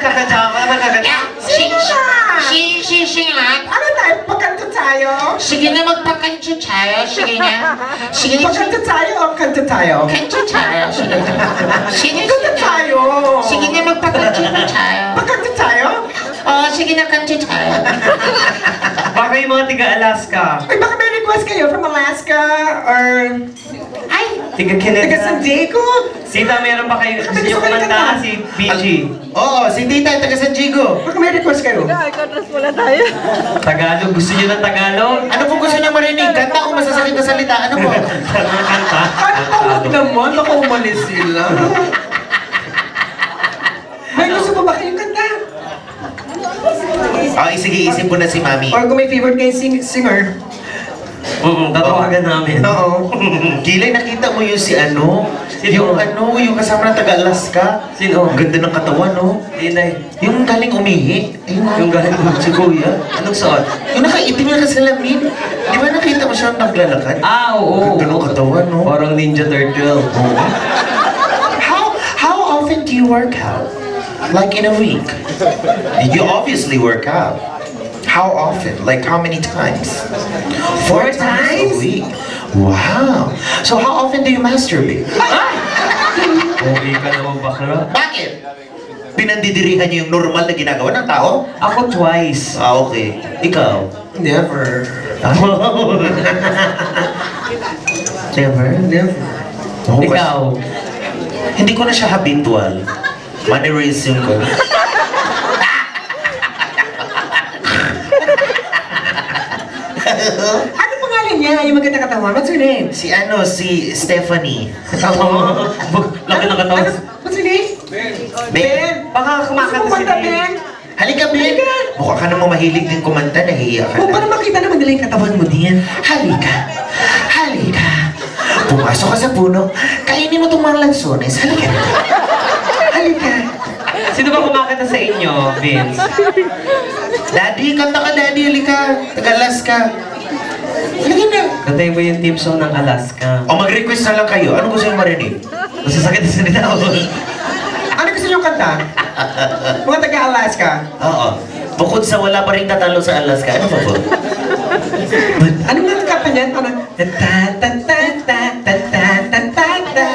magkakanta. Sino na? Sila. Ano tayo? Pagkanta tayo? Sige na, magpakanta tayo. Sige na. Sige na. Pagkanta tayo o kanta tayo? Kanta tayo. Sige na. Sige Kanta tayo! Sige na, magpakanta tayo. Pagkanta tayo? Oo, sige na, kanta tayo. Baka yung mga tiga-Alaska. Ay, baka may request kayo from Alaska or... Ay! Tiga-Canada. Taga San Diego? Sita, meron ba kayo? Gusto nyo kumanta si BG? Oo, si Tita, taga San Diego. Baka may request kayo? Tagalog. Gusto nyo ng Tagalog? Ano po gusto niyo marinig? Kanta o masasakit na salita? Ano po? Kanta? Ano pa wag naman? Baka umalis sila. May gusto mo ba kayong kanta? Okay, sige, isip po na si Mami. Or kung may favorite kayong singer? Tatawagan namin. Oo. Kilay, nakita mo yung si ano? Yung kasama ng taga-Alaska. Sino? Ang ganda ng katawan, no? Inay. Yung galing umihi. Yung galing si Kuya. Anong suot? Yung nakaitim na kasalamin. Di ba nakita mo siya naglalakad? Oo. Ganda ng katawan, no? Parang Ninja Turtle. How often do you work out? Like in a week? You obviously work out. How often? Like how many times? 4 times a week. Wow. So how often do you masturbate? Okay ka naman bakla. Bakit? Pinandidirihan niyo yung normal na ginagawa ng tao? Ako twice. Ah, okay. Ikaw? Never. Never? Never. Oh, Ikaw? Hindi ko na siya habitual. Mannerism ko. Ano pangalan niya? Yung maganda katawan? What's her name? Si Stephanie. Laki ng katawan. What's her name? Ben. Baka Gusto kumakanta mo si kanta, Ben. Ben? Halika, Ben. Mukha ka namang mahilig din kumanta, nahihiya ka O, para na. makita naman nila yung katawan mo din. Halika. Halika. Pumasok ka sa puno. Kainin mo itong mga lansones. Halika. Halika. Sino ba kumakanta sa inyo, Vince? Daddy, kanta ka, Daddy. Halika. Taga-Alaska. Halika na. Kantayin mo yung team song ng Alaska. O mag-request na lang kayo. Ano gusto yung marinig? Masasakit na salita ako. Ano gusto niyo kanta? Mga taga-Alaska. Oo. Bukod sa wala pa rin tatalo sa Alaska, ano pa po? Ano nga kanta niyan? Parang... Ta-ta-ta-ta-ta-ta-ta-ta.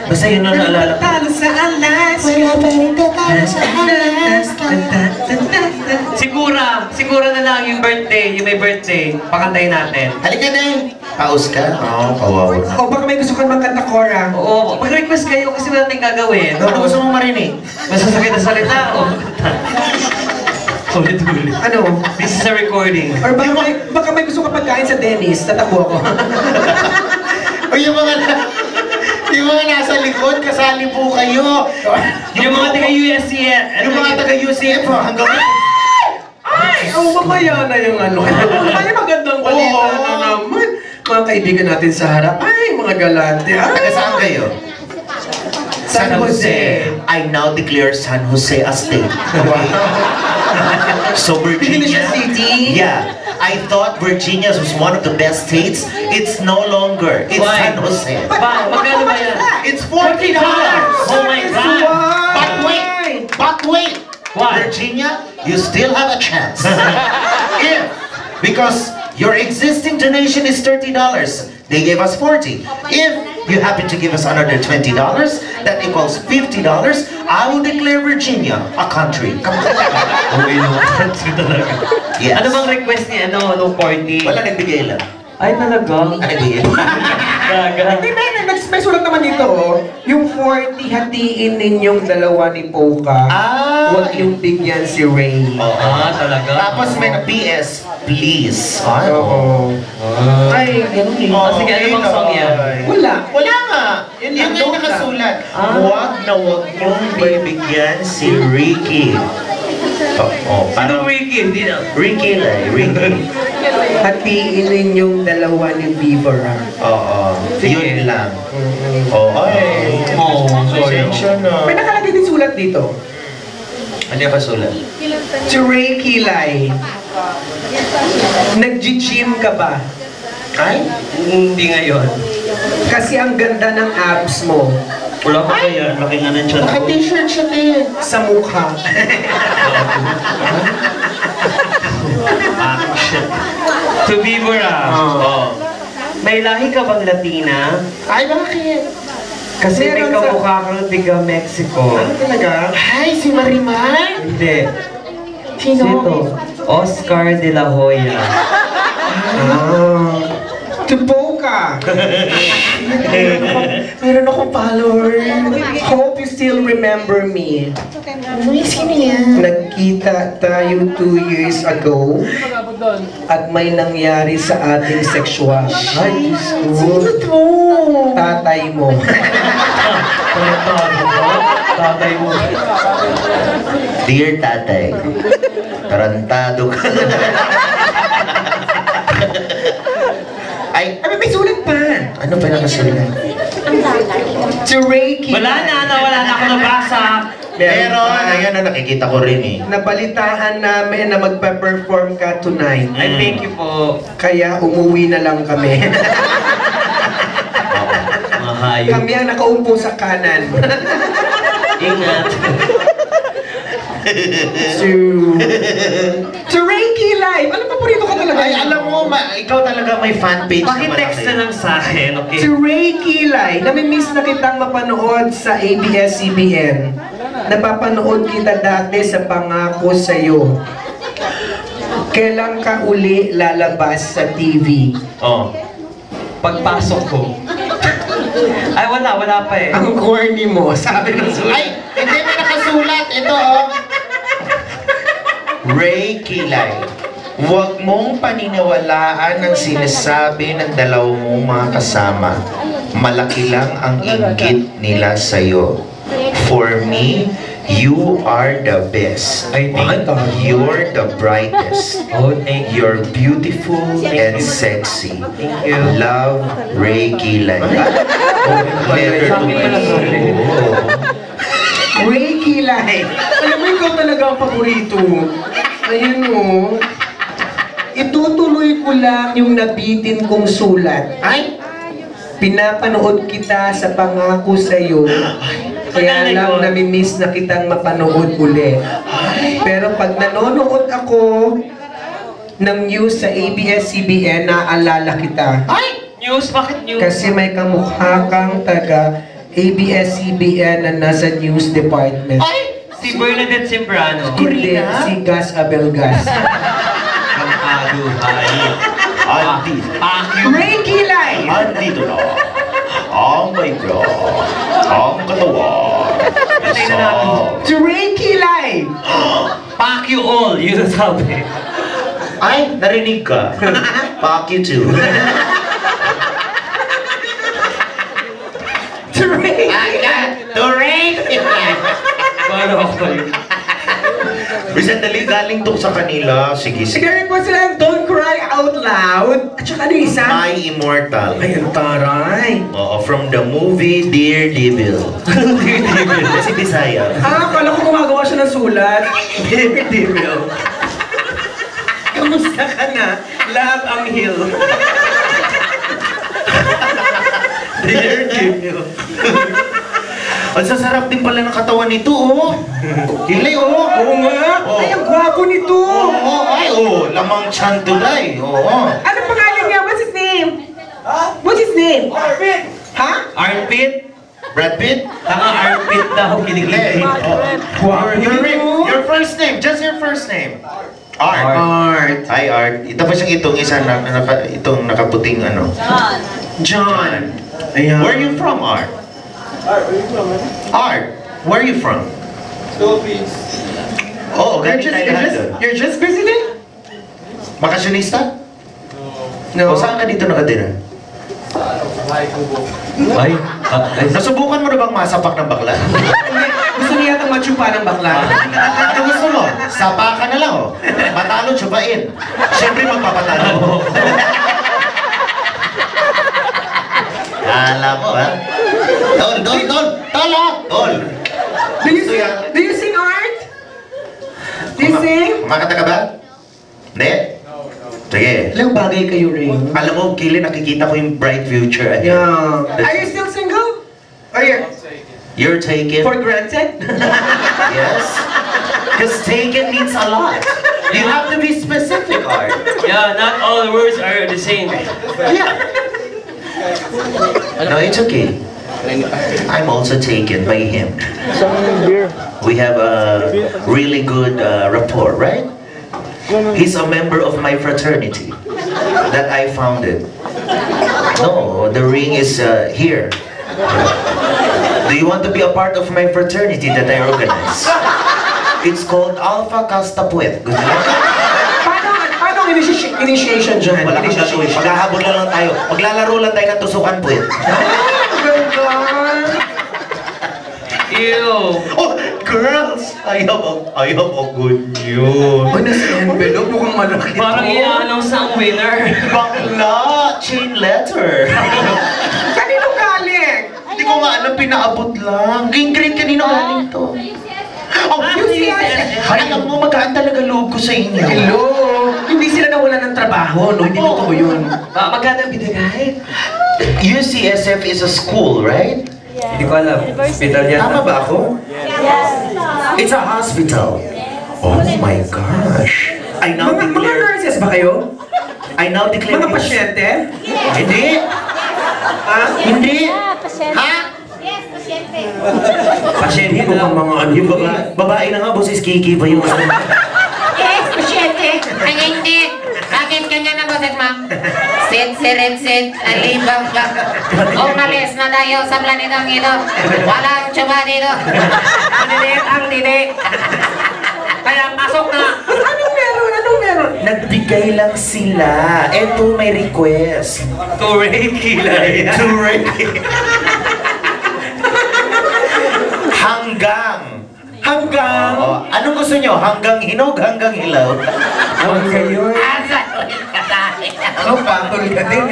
Basta yun ang naalala ko. Talo sa Alaska. Wala pa rin tatalo sa Alaska. Sigura na lang yung birthday, yung may birthday. Pakantayin natin. Halika na. Paus ka? Oo, kawawa. O baka may gusto kang magkanta, Cora. Oo, mag-request kayo kasi wala tayong gagawin. Ano gusto mong marinig? Masasakit na salita o ulit-ulit. Ano? This is a recording. Or baka may gusto ka pagkain sa Dennis, tatakbo ako. O yung mga nasa likod, kasali po kayo. Yung mga taga-USCF. Yung mga taga-UCF, hanggang... Ay! Oh, mamaya na yung ano. Ay, magandang balita Oo. na naman. Mga kaibigan natin sa harap. Ay, mga galante. Ay! Taga saan kayo? San Jose. I now declare San Jose as state. So Hindi na siya Virginia... city? Yeah. I thought Virginia was one of the best states. It's no longer. It's Why? San Jose. Magkano ba yan? It's $40. Oh my God! But wait. What? Virginia, you still have a chance. Because your existing donation is $30. They gave us $40. If you happen to give us another $20, that equals $50. I will declare Virginia a country. Okay naman. Talaga. Yes. Ano bang request ni nung 40? Wala nagbigay lang. Ay, talaga? Nagbigay. Gaga. Hindi, may sulat naman dito, oh. Yung 40, hatiin ninyong dalawa ni Poca. Huwag yung bigyan si Ray. Talaga? Tapos may PS, please. Ay, Oo. Ay, ganun eh. Sige, ano bang song yan? Wala. Wala nga. Yun Yun yung lang. nakasulat. Huwag na huwag niyong bibigyan si Ricky. Ano Ricky? Hindi na. Ricky lang, Ricky. Hatiin ninyong dalawa ni Bieber. Oo. Yun lang. Ay. Oh, sorry. Pasensya na. May nakalagay din sulat dito. Ano yung kasulat? Si Ray Kilay. Nag-gym ka ba? Ay? Hindi ngayon. Kasi ang ganda ng abs mo. Wala pa kaya, laki nga ng tiyan ko. Naka-t-shirt siya din. Sa mukha. Shit. To be oh. May lahi ka bang Latina? Ay, bakit? Kasi may Meron sa- kamukha kang tiga Mexico. Ano talaga? Ay, si Marimar? Hindi. Sino? Oscar de la Hoya. Tupoka. Meron akong follower. Hope you still remember me. Uy, sino yan? Nagkita tayo 2 years ago at may nangyari sa ating sexual. Ay, Diyos ko. Sino to? Tatay mo. Tatay mo. Dear tatay, tarantado ka. Ay, may sulat pa. Ano pa nakasulat? To Reiki. Wala na ako nabasa. Meron. Ayan na, nakikita ko rin eh. Nabalitaan namin na magpa-perform ka tonight. Ay, thank you po. Kaya umuwi na lang kami. Mga hayop. Kami ang nakaupo sa kanan. Ingat. To Reiki Live! Ano paborito ka talaga? Ay, alam mo, ikaw talaga may fan page na Pakitext na lang sa akin, okay? To Reiki Live! Namimiss na kitang mapanood sa ABS-CBN. Napapanood kita dati sa Pangako Sa'yo. Kailan ka uli lalabas sa TV? Oh. Pagpasok ko. Ay, wala pa eh. Ang corny mo, sabi ng sulat. Ay, hindi may nakasulat. Ito oh. Ray Kilay, huwag mong paniniwalaan ang sinasabi ng dalawang mong mga kasama. Malaki lang ang inggit nila sa'yo. For me, you are the best. Ay, thank you. You're the brightest. Oh, thank you. You're beautiful and sexy. Thank you. Love, Ray Kilay. Letter to my soul. Reiki Live! Alam mo, ikaw talaga ang paborito. Ayun mo. Itutuloy ko lang yung nabitin kong sulat. Ay, Pinapanood kita sa Pangako Sa'yo. Kaya lang namimiss na kitang mapanood uli. Pero pag nanonood ako ng news sa ABS-CBN, naaalala kita. Ay! News? Bakit news? Kasi may kamukha kang taga ABS-CBN na nasa news department. ay, Si Bernadette Simbrano. Hindi, si Gas Abelgas. Kampado, hayop. Andi. Reiki Live! Andito na. Ang may bra. Ang katawan. Patay na natin. To Reiki Live! Fuck you all, yun ang sabi. Ay, narinig ka. Fuck you too. To Reiki! Doreen! Paano ako yun? Sandali, galing to sa kanila. Sige, sige. Sigarin po sila, Don't Cry Out Loud. At saka ano yung isa? My Immortal. Ay, ang taray. Oo, from the movie Dear Devil. Si Bisaya. Akala ko gumagawa siya ng sulat. Dear Devil. Kamusta ka na? Love ang hill. Dear Devil. Ang sasarap din pala ng katawan nito, oh. Hilay, oh. Oo nga. Oh. Ay, ang gwapo nito. Oo, ay, oh. Lamang tiyan tulay. Oo. Ano pangalan niya? What's his name? What's his name? Arpit. Ha? Armpit? Brad Pitt? Tanga armpit daw, Hilay. kinikilig. Oh. Your first name. Just your first name. Art. Art. Hi, Art. Tapos yung itong isa na, itong nakaputing ano. John. Ayan. Where are you from, Art? Art, where are you from? Philippines. Oh, galing tayo lahat doon. You're just visiting? Bakasyonista? No. O saan ka dito nakatira? Bahay Kubo. Ay, Nasubukan mo na bang masapak ng bakla? Gusto niya itong matsupa ng bakla. Ano gusto mo? Sapa ka na lang, oh. Matalo, tsubain. Siyempre magpapatalo. Alam mo, ha? Tol, Tol! Do you sing art? Do you sing? Kumakanta ka ba? Hindi? Sige. Ilang bagay kayo rin. Alam mo, Kili, nakikita ko yung bright future. Yeah. Are you still single? Or you're... You're taken. For granted? Yes. Because taken means a lot. You have to be specific, Art. Yeah, not all the words are the same. Yeah. No, it's okay. I'm also taken by him. We have a really good rapport, right? He's a member of my fraternity that I founded. No, the ring is here. Do you want to be a part of my fraternity that I organize? It's called Alpha Casta Puet. Gusto niyo? Paano ang initiation dyan? Wala kang gagawin. Paghahabol lang tayo. Maglalaro lang tayo ng tusukan puwet. Ew. Oh, girls! I have a good news. Ay, nasa envelope. Mukhang malaki. Parang i-announce ang winner. Bakla! Chain letter. Kanino galing? Hindi ko nga alam, pinaabot lang. Green kanino galing to? Oh, alam mo, magaan talaga loob ko sa inyo. Hello? Hindi sila nawalan ng trabaho, no? Hindi totoo yun. Magkano binigay? UCSF is a school, right? Hindi ko alam. Hospital yan. Tama ba ako? It's a hospital. Oh my gosh. I now Mga declare... nurses ba kayo? I now declare... Mga pasyente? Hindi. Ha? Hindi. Ha? Pasyente Hindi lang. mga ano. Yung babae na nga, boses Kiki ba yung... Yes, pasyente. Ay, hindi. Bakit ganyan ang boses mo? Sit, alibang ka. Umalis na tayo sa planetang ito. Walang tsuba dito. Malilit ang tinik. Kaya pasok na. Anong meron? Anong meron? Nagbigay lang sila. Eto may request. To Reiki lang. To Reiki. Hanggang. Oh, anong gusto nyo? Hanggang hinog, hanggang hilaw? Ang gayon. Asa ulit ka tayo. Ano, patol ka din eh.